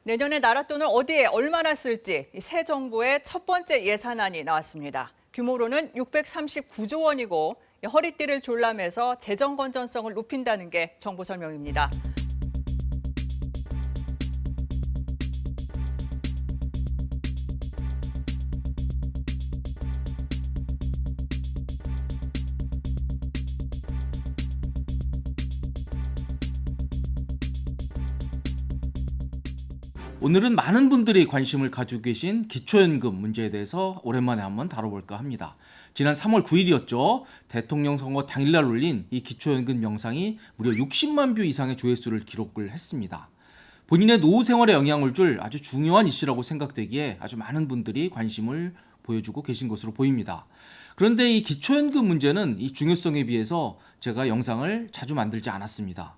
내년에 나라 돈을 어디에 얼마나 쓸지 새 정부의 첫 번째 예산안이 나왔습니다. 규모로는 639조 원이고 허리띠를 졸라매서 재정 건전성을 높인다는 게 정부 설명입니다. 오늘은 많은 분들이 관심을 가지고 계신 기초연금 문제에 대해서 오랜만에 한번 다뤄볼까 합니다. 지난 3월 9일이었죠. 대통령 선거 당일날 올린 이 기초연금 영상이 무려 60만 뷰 이상의 조회수를 기록을 했습니다. 본인의 노후 생활에 영향을 줄 아주 중요한 이슈라고 생각되기에 아주 많은 분들이 관심을 보여주고 계신 것으로 보입니다. 그런데 이 기초연금 문제는 이 중요성에 비해서 제가 영상을 자주 만들지 않았습니다.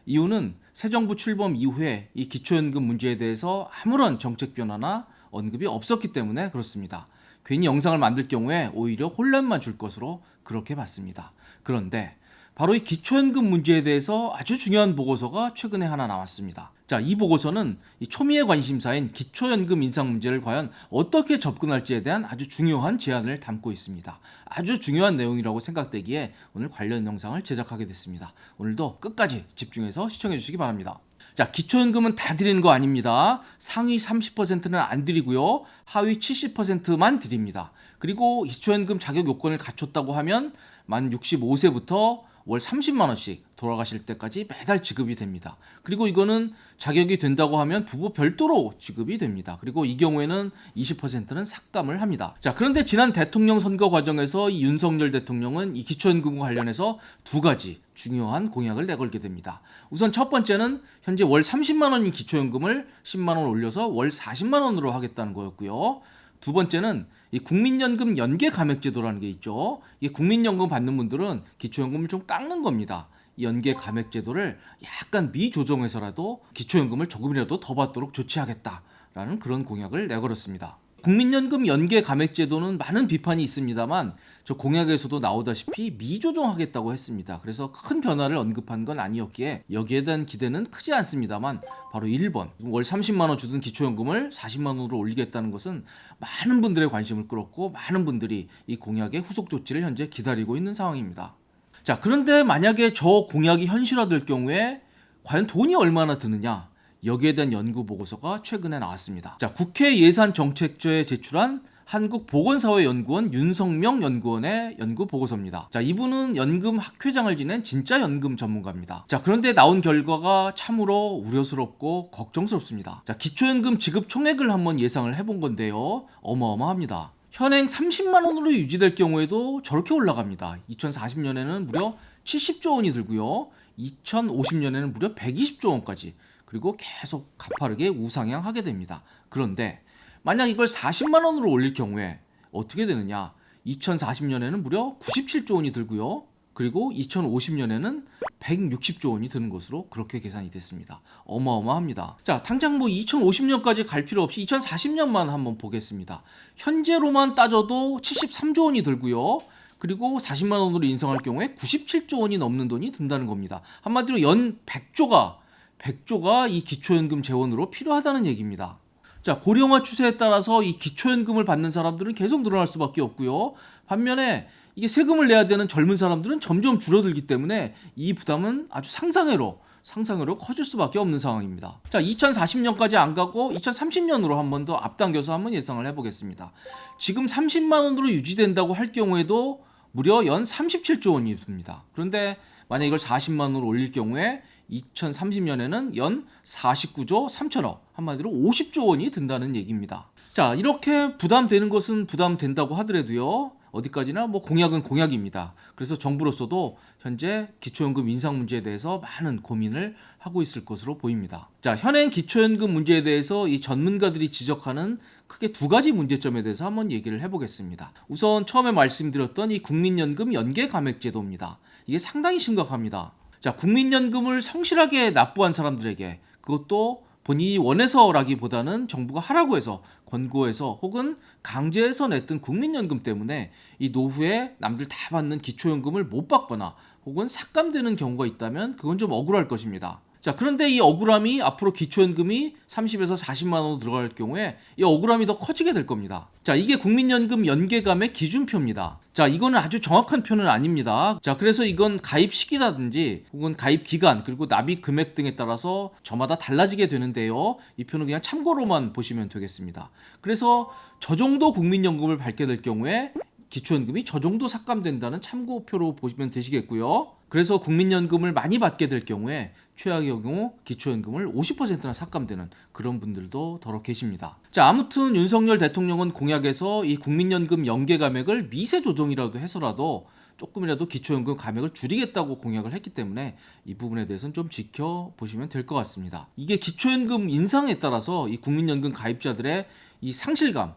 이유는 새 정부 출범 이후에 이 기초연금 문제에 대해서 아무런 정책 변화나 언급이 없었기 때문에 그렇습니다. 괜히 영상을 만들 경우에 오히려 혼란만 줄 것으로 그렇게 봤습니다. 그런데 바로 이 기초연금 문제에 대해서 아주 중요한 보고서가 최근에 하나 나왔습니다. 자, 이 보고서는 이 초미의 관심사인 기초연금 인상 문제를 과연 어떻게 접근할지에 대한 아주 중요한 제안을 담고 있습니다. 아주 중요한 내용이라고 생각되기에 오늘 관련 영상을 제작하게 됐습니다. 오늘도 끝까지 집중해서 시청해 주시기 바랍니다. 자, 기초연금은 다 드리는 거 아닙니다. 상위 30%는 안 드리고요. 하위 70%만 드립니다. 그리고 기초연금 자격 요건을 갖췄다고 하면 만 65세부터 월 30만 원씩 돌아가실 때까지 매달 지급이 됩니다. 그리고 이거는 자격이 된다고 하면 부부 별도로 지급이 됩니다. 그리고 이 경우에는 20%는 삭감을 합니다. 자, 그런데 지난 대통령 선거 과정에서 이 윤석열 대통령은 이 기초연금과 관련해서 두 가지 중요한 공약을 내걸게 됩니다. 우선 첫 번째는 현재 월 30만 원인 기초연금을 10만 원 올려서 월 40만 원으로 하겠다는 거였고요. 두 번째는 이 국민연금 연계 감액제도라는 게 있죠. 이 국민연금 받는 분들은 기초연금을 좀 깎는 겁니다. 이 연계 감액제도를 약간 미조정해서라도 기초연금을 조금이라도 더 받도록 조치하겠다라는 그런 공약을 내걸었습니다. 국민연금 연계 감액제도는 많은 비판이 있습니다만 저 공약에서도 나오다시피 미조정하겠다고 했습니다. 그래서 큰 변화를 언급한 건 아니었기에 여기에 대한 기대는 크지 않습니다만 바로 1번 월 30만 원 주던 기초연금을 40만 원으로 올리겠다는 것은 많은 분들의 관심을 끌었고 많은 분들이 이 공약의 후속 조치를 현재 기다리고 있는 상황입니다. 자, 그런데 만약에 저 공약이 현실화될 경우에 과연 돈이 얼마나 드느냐? 여기에 대한 연구 보고서가 최근에 나왔습니다. 자, 국회 예산정책처에 제출한 한국보건사회연구원 윤성명 연구원의 연구 보고서입니다. 자, 이분은 연금 학회장을 지낸 진짜 연금 전문가입니다. 자, 그런데 나온 결과가 참으로 우려스럽고 걱정스럽습니다. 자, 기초연금 지급 총액을 한번 예상을 해본 건데요. 어마어마합니다. 현행 30만 원으로 유지될 경우에도 저렇게 올라갑니다. 2040년에는 무려 70조 원이 들고요. 2050년에는 무려 120조 원까지. 그리고 계속 가파르게 우상향하게 됩니다. 그런데 만약 이걸 40만 원으로 올릴 경우에 어떻게 되느냐? 2040년에는 무려 97조 원이 들고요. 그리고 2050년에는 160조 원이 드는 것으로 그렇게 계산이 됐습니다. 어마어마합니다. 자, 당장 뭐 2050년까지 갈 필요 없이 2040년만 한번 보겠습니다. 현재로만 따져도 73조 원이 들고요. 그리고 40만 원으로 인상할 경우에 97조 원이 넘는 돈이 든다는 겁니다. 한마디로 연 100조가 이 기초연금 재원으로 필요하다는 얘기입니다. 자, 고령화 추세에 따라서 이 기초연금을 받는 사람들은 계속 늘어날 수밖에 없고요. 반면에 이게 세금을 내야 되는 젊은 사람들은 점점 줄어들기 때문에 이 부담은 아주 상상외로 커질 수밖에 없는 상황입니다. 자, 2040년까지 안 가고 2030년으로 한 번 더 앞당겨서 한번 예상을 해보겠습니다. 지금 30만 원으로 유지된다고 할 경우에도 무려 연 37조 원이 듭니다. 그런데 만약 이걸 40만 원으로 올릴 경우에 2030년에는 연 49조 3천억, 한마디로 50조 원이 든다는 얘기입니다. 자, 이렇게 부담되는 것은 부담된다고 하더라도요. 어디까지나 뭐 공약은 공약입니다. 그래서 정부로서도 현재 기초연금 인상 문제에 대해서 많은 고민을 하고 있을 것으로 보입니다. 자, 현행 기초연금 문제에 대해서 이 전문가들이 지적하는 크게 두 가지 문제점에 대해서 한번 얘기를 해보겠습니다. 우선 처음에 말씀드렸던 이 국민연금 연계 감액제도입니다. 이게 상당히 심각합니다. 자, 국민연금을 성실하게 납부한 사람들에게 그것도 본인이 원해서라기보다는 정부가 하라고 해서 권고해서 혹은 강제해서 냈던 국민연금 때문에 이 노후에 남들 다 받는 기초연금을 못 받거나 혹은 삭감되는 경우가 있다면 그건 좀 억울할 것입니다. 자, 그런데 이 억울함이 앞으로 기초연금이 30에서 40만 원으로 들어갈 경우에 이 억울함이 더 커지게 될 겁니다. 자, 이게 국민연금 연계감의 기준표입니다. 자, 이거는 아주 정확한 표는 아닙니다. 자, 그래서 이건 가입 시기라든지 혹은 가입 기간 그리고 납입 금액 등에 따라서 저마다 달라지게 되는데요. 이 표는 그냥 참고로만 보시면 되겠습니다. 그래서 저 정도 국민연금을 받게 될 경우에 기초연금이 저 정도 삭감된다는 참고표로 보시면 되시겠고요. 그래서 국민연금을 많이 받게 될 경우에 최악의 경우 기초연금을 50%나 삭감되는 그런 분들도 더러 계십니다. 자, 아무튼 윤석열 대통령은 공약에서 이 국민연금 연계 감액을 미세 조정이라도 해서라도 조금이라도 기초연금 감액을 줄이겠다고 공약을 했기 때문에 이 부분에 대해서는 좀 지켜보시면 될 것 같습니다. 이게 기초연금 인상에 따라서 이 국민연금 가입자들의 이 상실감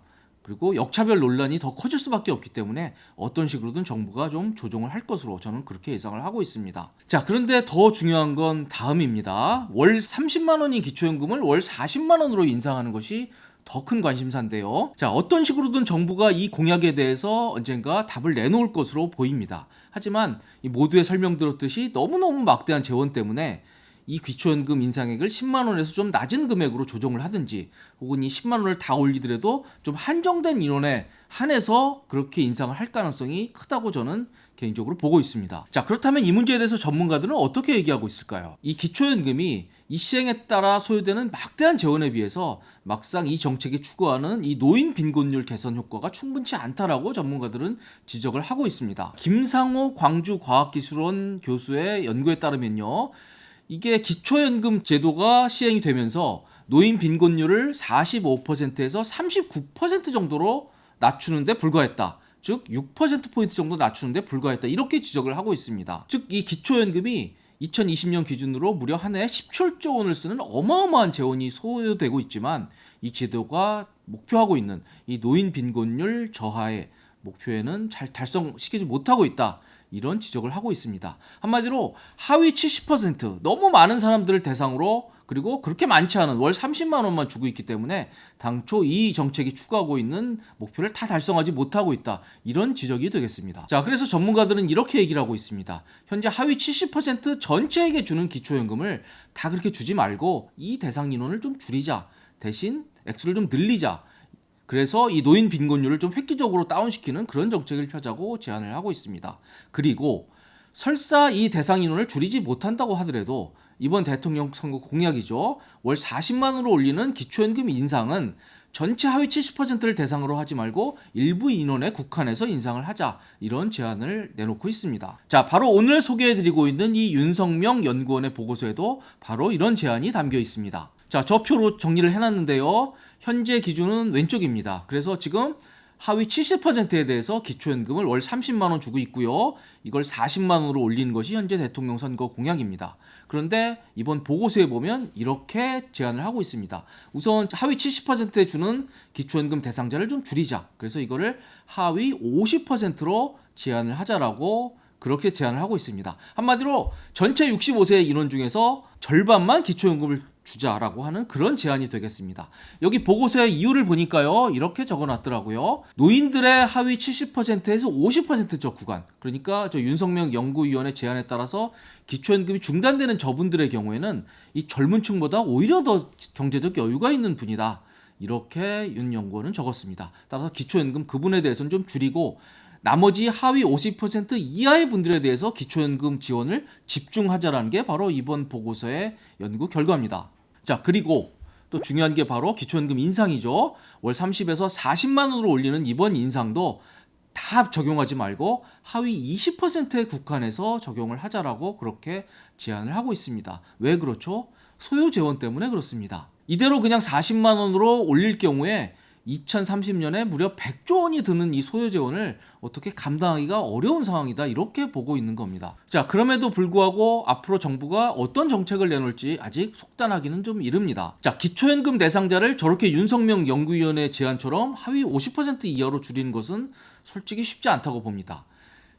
그리고 역차별 논란이 더 커질 수밖에 없기 때문에 어떤 식으로든 정부가 좀 조정을 할 것으로 저는 그렇게 예상을 하고 있습니다. 자, 그런데 더 중요한 건 다음입니다. 월 30만 원인 기초연금을 월 40만 원으로 인상하는 것이 더 큰 관심사인데요. 자, 어떤 식으로든 정부가 이 공약에 대해서 언젠가 답을 내놓을 것으로 보입니다. 하지만 이 모두의 설명 들었듯이 너무너무 막대한 재원 때문에 이 기초연금 인상액을 10만 원에서 좀 낮은 금액으로 조정을 하든지 혹은 이 10만 원을 다 올리더라도 좀 한정된 인원에 한해서 그렇게 인상을 할 가능성이 크다고 저는 개인적으로 보고 있습니다. 자, 그렇다면 이 문제에 대해서 전문가들은 어떻게 얘기하고 있을까요? 이 기초연금이 이 시행에 따라 소요되는 막대한 재원에 비해서 막상 이 정책이 추구하는 이 노인 빈곤율 개선 효과가 충분치 않다라고 전문가들은 지적을 하고 있습니다. 김상호 광주과학기술원 교수의 연구에 따르면요. 이게 기초연금 제도가 시행이 되면서 노인 빈곤율을 45%에서 39% 정도로 낮추는데 불과했다. 즉 6%포인트 정도 낮추는데 불과했다. 이렇게 지적을 하고 있습니다. 즉 이 기초연금이 2020년 기준으로 무려 한 해에 17조 원을 쓰는 어마어마한 재원이 소요되고 있지만 이 제도가 목표하고 있는 이 노인 빈곤율 저하의 목표에는 잘 달성시키지 못하고 있다. 이런 지적을 하고 있습니다. 한마디로 하위 70% 너무 많은 사람들을 대상으로 그리고 그렇게 많지 않은 월 30만 원만 주고 있기 때문에 당초 이 정책이 추구하고 있는 목표를 다 달성하지 못하고 있다. 이런 지적이 되겠습니다. 자, 그래서 전문가들은 이렇게 얘기를 하고 있습니다. 현재 하위 70% 전체에게 주는 기초연금을 다 그렇게 주지 말고 이 대상 인원을 좀 줄이자. 대신 액수를 좀 늘리자. 그래서 이 노인 빈곤율을 좀 획기적으로 다운시키는 그런 정책을 펴자고 제안을 하고 있습니다. 그리고 설사 이 대상 인원을 줄이지 못한다고 하더라도 이번 대통령 선거 공약이죠. 월 40만 원으로 올리는 기초연금 인상은 전체 하위 70%를 대상으로 하지 말고 일부 인원에 국한해서 인상을 하자. 이런 제안을 내놓고 있습니다. 자, 바로 오늘 소개해드리고 있는 이 윤석명 연구원의 보고서에도 바로 이런 제안이 담겨 있습니다. 자, 저 표로 정리를 해놨는데요. 현재 기준은 왼쪽입니다. 그래서 지금 하위 70%에 대해서 기초연금을 월 30만 원 주고 있고요. 이걸 40만 원으로 올리는 것이 현재 대통령 선거 공약입니다. 그런데 이번 보고서에 보면 이렇게 제안을 하고 있습니다. 우선 하위 70%에 주는 기초연금 대상자를 좀 줄이자. 그래서 이거를 하위 50%로 제한을 하자라고 그렇게 제안을 하고 있습니다. 한마디로 전체 65세 인원 중에서 절반만 기초연금을 주자라고 하는 그런 제안이 되겠습니다. 여기 보고서의 이유를 보니까요. 이렇게 적어놨더라고요. 노인들의 하위 70%에서 50%저 구간. 그러니까 저 윤석명 연구위원회 제안에 따라서 기초연금이 중단되는 저분들의 경우에는 이 젊은 층보다 오히려 더 경제적 여유가 있는 분이다. 이렇게 윤 연구원은 적었습니다. 따라서 기초연금 그분에 대해서는 좀 줄이고 나머지 하위 50% 이하의 분들에 대해서 기초연금 지원을 집중하자라는 게 바로 이번 보고서의 연구 결과입니다. 자, 그리고 또 중요한 게 바로 기초연금 인상이죠. 월 30에서 40만 원으로 올리는 이번 인상도 다 적용하지 말고 하위 20%에 국한해서 적용을 하자라고 그렇게 제안을 하고 있습니다. 왜 그렇죠? 소요 재원 때문에 그렇습니다. 이대로 그냥 40만 원으로 올릴 경우에 2030년에 무려 100조 원이 드는 이 소요 재원을 어떻게 감당하기가 어려운 상황이다. 이렇게 보고 있는 겁니다. 자, 그럼에도 불구하고 앞으로 정부가 어떤 정책을 내놓을지 아직 속단하기는 좀 이릅니다. 자, 기초연금 대상자를 저렇게 윤석명 연구위원회 제안처럼 하위 50% 이하로 줄이는 것은 솔직히 쉽지 않다고 봅니다.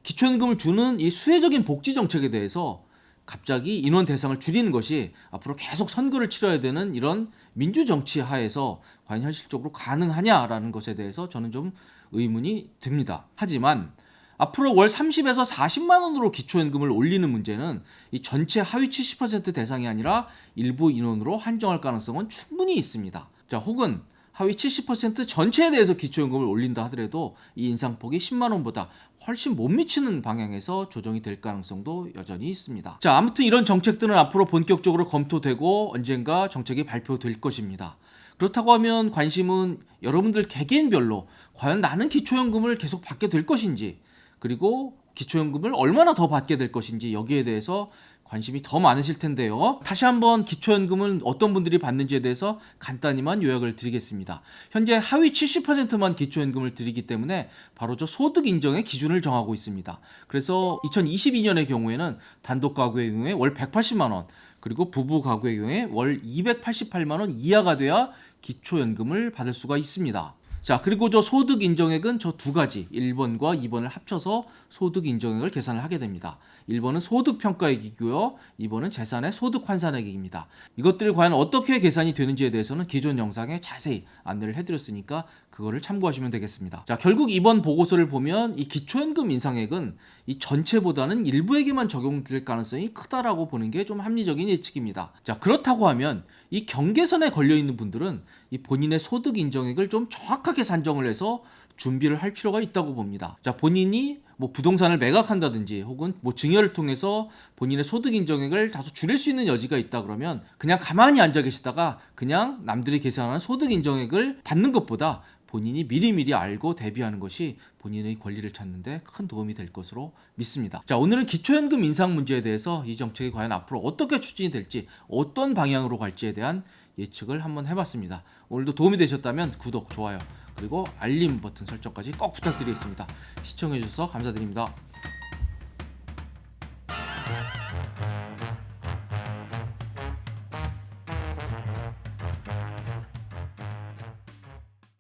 기초연금을 주는 이 수혜적인 복지 정책에 대해서 갑자기 인원 대상을 줄이는 것이 앞으로 계속 선거를 치러야 되는 이런 민주정치 하에서 과연 현실적으로 가능하냐라는 것에 대해서 저는 좀 의문이 듭니다. 하지만 앞으로 월 30에서 40만 원으로 기초연금을 올리는 문제는 이 전체 하위 70% 대상이 아니라 일부 인원으로 한정할 가능성은 충분히 있습니다. 자, 혹은 하위 70% 전체에 대해서 기초연금을 올린다 하더라도 이 인상폭이 10만 원보다 훨씬 못 미치는 방향에서 조정이 될 가능성도 여전히 있습니다. 자, 아무튼 이런 정책들은 앞으로 본격적으로 검토되고 언젠가 정책이 발표될 것입니다. 그렇다고 하면 관심은 여러분들 개개인별로 과연 나는 기초연금을 계속 받게 될 것인지, 그리고 기초연금을 얼마나 더 받게 될 것인지 여기에 대해서 관심이 더 많으실 텐데요. 다시 한번 기초연금은 어떤 분들이 받는지에 대해서 간단히만 요약을 드리겠습니다. 현재 하위 70%만 기초연금을 드리기 때문에 바로 저 소득 인정의 기준을 정하고 있습니다. 그래서 2022년의 경우에는 단독 가구의 경우에 월 180만 원, 그리고 부부 가구의 경우에 월 288만 원 이하가 돼야 기초연금을 받을 수가 있습니다. 자, 그리고 저 소득 인정액은 저 두 가지 1번과 2번을 합쳐서 소득 인정액을 계산을 하게 됩니다. 1번은 소득 평가액이고요. 2번은 재산의 소득 환산액입니다. 이것들이 과연 어떻게 계산이 되는지에 대해서는 기존 영상에 자세히 안내를 해드렸으니까 그거를 참고하시면 되겠습니다. 자, 결국 이번 보고서를 보면 이 기초연금 인상액은 이 전체보다는 일부에게만 적용될 가능성이 크다라고 보는 게 좀 합리적인 예측입니다. 자, 그렇다고 하면 이 경계선에 걸려 있는 분들은 이 본인의 소득 인정액을 좀 정확하게 산정을 해서 준비를 할 필요가 있다고 봅니다. 자, 본인이 뭐 부동산을 매각한다든지 혹은 뭐 증여를 통해서 본인의 소득 인정액을 다소 줄일 수 있는 여지가 있다 그러면 그냥 가만히 앉아 계시다가 그냥 남들이 계산하는 소득 인정액을 받는 것보다 본인이 미리미리 알고 대비하는 것이 본인의 권리를 찾는 데 큰 도움이 될 것으로 믿습니다. 자, 오늘은 기초연금 인상 문제에 대해서 이 정책이 과연 앞으로 어떻게 추진이 될지, 어떤 방향으로 갈지에 대한 예측을 한번 해봤습니다. 오늘도 도움이 되셨다면 구독, 좋아요, 그리고 알림 버튼 설정까지 꼭 부탁드리겠습니다. 시청해주셔서 감사드립니다.